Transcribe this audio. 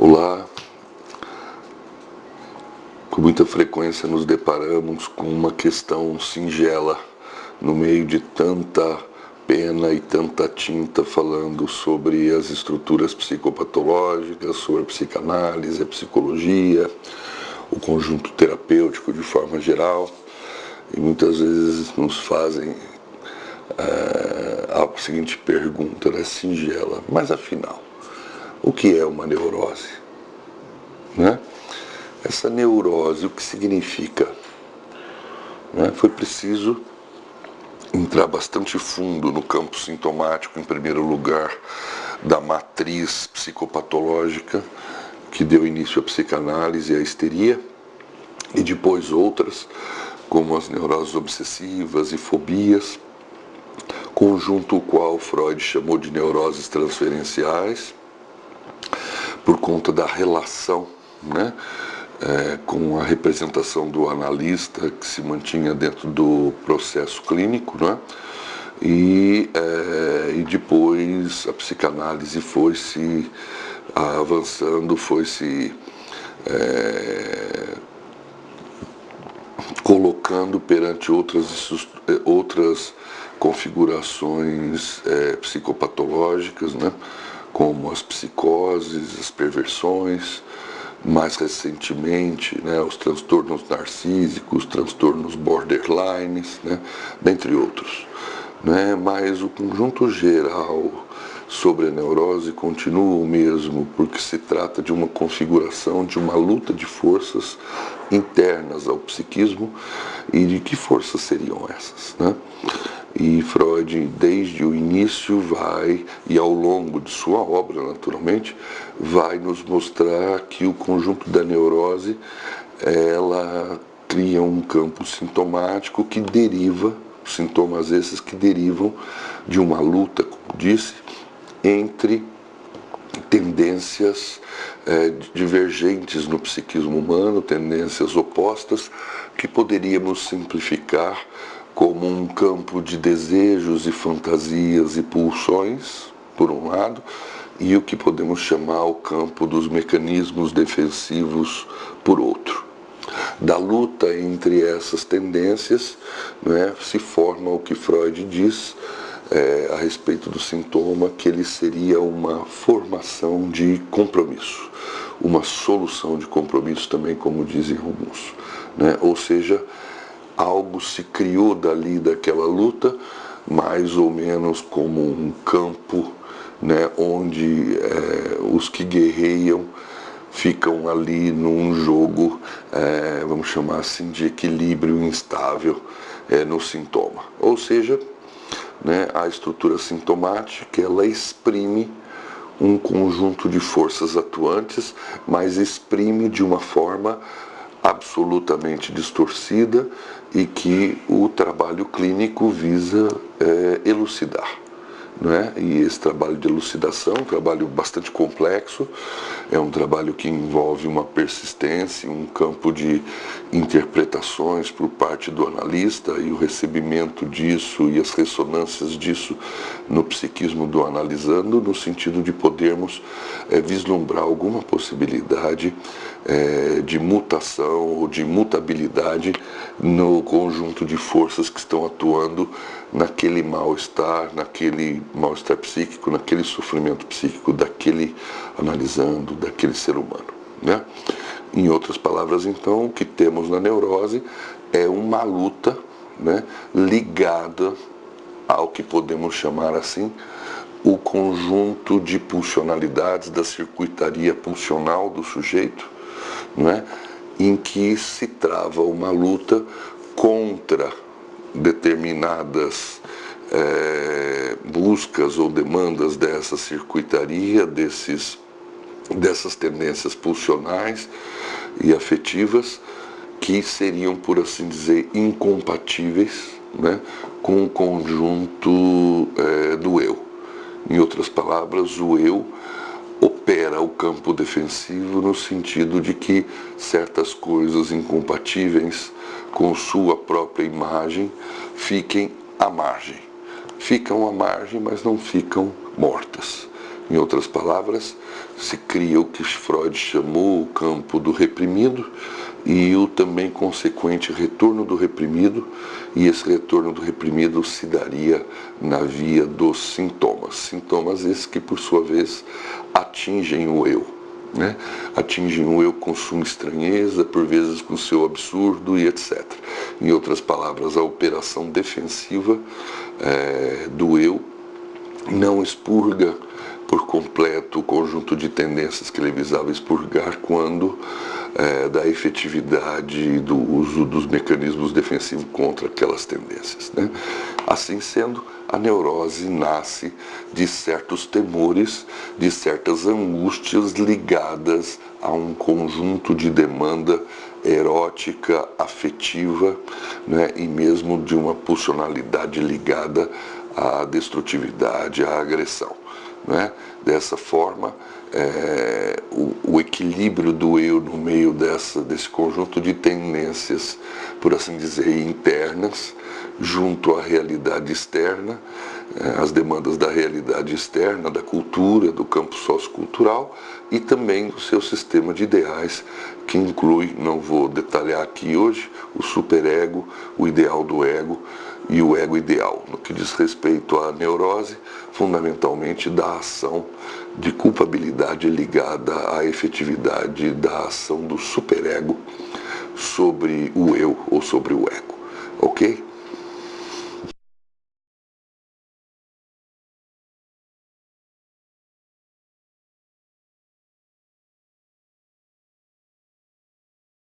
Olá, com muita frequência nos deparamos com uma questão singela no meio de tanta pena e tanta tinta falando sobre as estruturas psicopatológicas, sobre a psicanálise, a psicologia, o conjunto terapêutico de forma geral, e muitas vezes nos fazem a seguinte pergunta, singela, mas afinal, o que é uma neurose? Né? Essa neurose, o que significa? Foi preciso entrar bastante fundo no campo sintomático, em primeiro lugar, da matriz psicopatológica que deu início à psicanálise e à histeria, e depois outras, como as neuroses obsessivas e fobias, conjunto o qual Freud chamou de neuroses transferenciais, por conta da relação, com a representação do analista que se mantinha dentro do processo clínico, e depois a psicanálise foi se avançando, foi se colocando perante outras configurações psicopatológicas, como as psicoses, as perversões, mais recentemente, os transtornos narcísicos, transtornos borderlines, dentre outros. Mas o conjunto geral sobre a neurose continua o mesmo, porque se trata de uma configuração, de uma luta de forças internas ao psiquismo. E de que forças seriam essas? E Freud, desde o início, vai, e ao longo de sua obra, naturalmente, vai nos mostrar que o conjunto da neurose, ela cria um campo sintomático que deriva, sintomas esses que derivam de uma luta, como disse, entre tendências divergentes no psiquismo humano, tendências opostas, que poderíamos simplificar como um campo de desejos e fantasias e pulsões, por um lado, e o que podemos chamar o campo dos mecanismos defensivos, por outro. Da luta entre essas tendências, se forma o que Freud diz a respeito do sintoma, que ele seria uma formação de compromisso, uma solução de compromisso também, como dizem alguns. Ou seja, algo se criou dali daquela luta, mais ou menos como um campo, onde os que guerreiam ficam ali num jogo, vamos chamar assim, de equilíbrio instável no sintoma. Ou seja, a estrutura sintomática, ela exprime um conjunto de forças atuantes, mas exprime de uma forma absolutamente distorcida e que o trabalho clínico visa elucidar. E esse trabalho de elucidação é um trabalho bastante complexo, é um trabalho que envolve uma persistência, um campo de interpretações por parte do analista e o recebimento disso e as ressonâncias disso no psiquismo do analisando, no sentido de podermos vislumbrar alguma possibilidade de mutação ou de mutabilidade no conjunto de forças que estão atuando naquele mal-estar psíquico, naquele sofrimento psíquico daquele analisando, daquele ser humano. Em outras palavras, então, o que temos na neurose é uma luta ligada ao que podemos chamar assim o conjunto de pulsionalidades da circuitaria pulsional do sujeito, em que se trava uma luta contra determinadas buscas ou demandas dessa circuitaria, dessas tendências pulsionais e afetivas, que seriam, por assim dizer, incompatíveis com o conjunto do eu. Em outras palavras, o eu opera o campo defensivo no sentido de que certas coisas incompatíveis com sua própria imagem fiquem à margem. Ficam à margem, mas não ficam mortas. Em outras palavras, se cria o que Freud chamou o campo do reprimido e o também consequente retorno do reprimido, e esse retorno do reprimido se daria na via dos sintomas. Sintomas esses que, por sua vez, atingem o eu. Né? Atingem o eu com sua estranheza, por vezes com seu absurdo e etc. Em outras palavras, a operação defensiva do eu não expurga por completo o conjunto de tendências que ele visava expurgar quando da efetividade do uso dos mecanismos defensivos contra aquelas tendências. Né? Assim sendo, a neurose nasce de certos temores, de certas angústias ligadas a um conjunto de demanda erótica, afetiva, né? E mesmo de uma pulsionalidade ligada à destrutividade, à agressão. Né? Dessa forma, o equilíbrio do eu no meio desse conjunto de tendências, por assim dizer, internas, junto à realidade externa, as demandas da realidade externa, da cultura, do campo sociocultural e também do seu sistema de ideais, que inclui, não vou detalhar aqui hoje, o superego, o ideal do ego e o ego ideal, no que diz respeito à neurose, fundamentalmente da ação de culpabilidade ligada à efetividade da ação do superego sobre o eu ou sobre o ego, ok?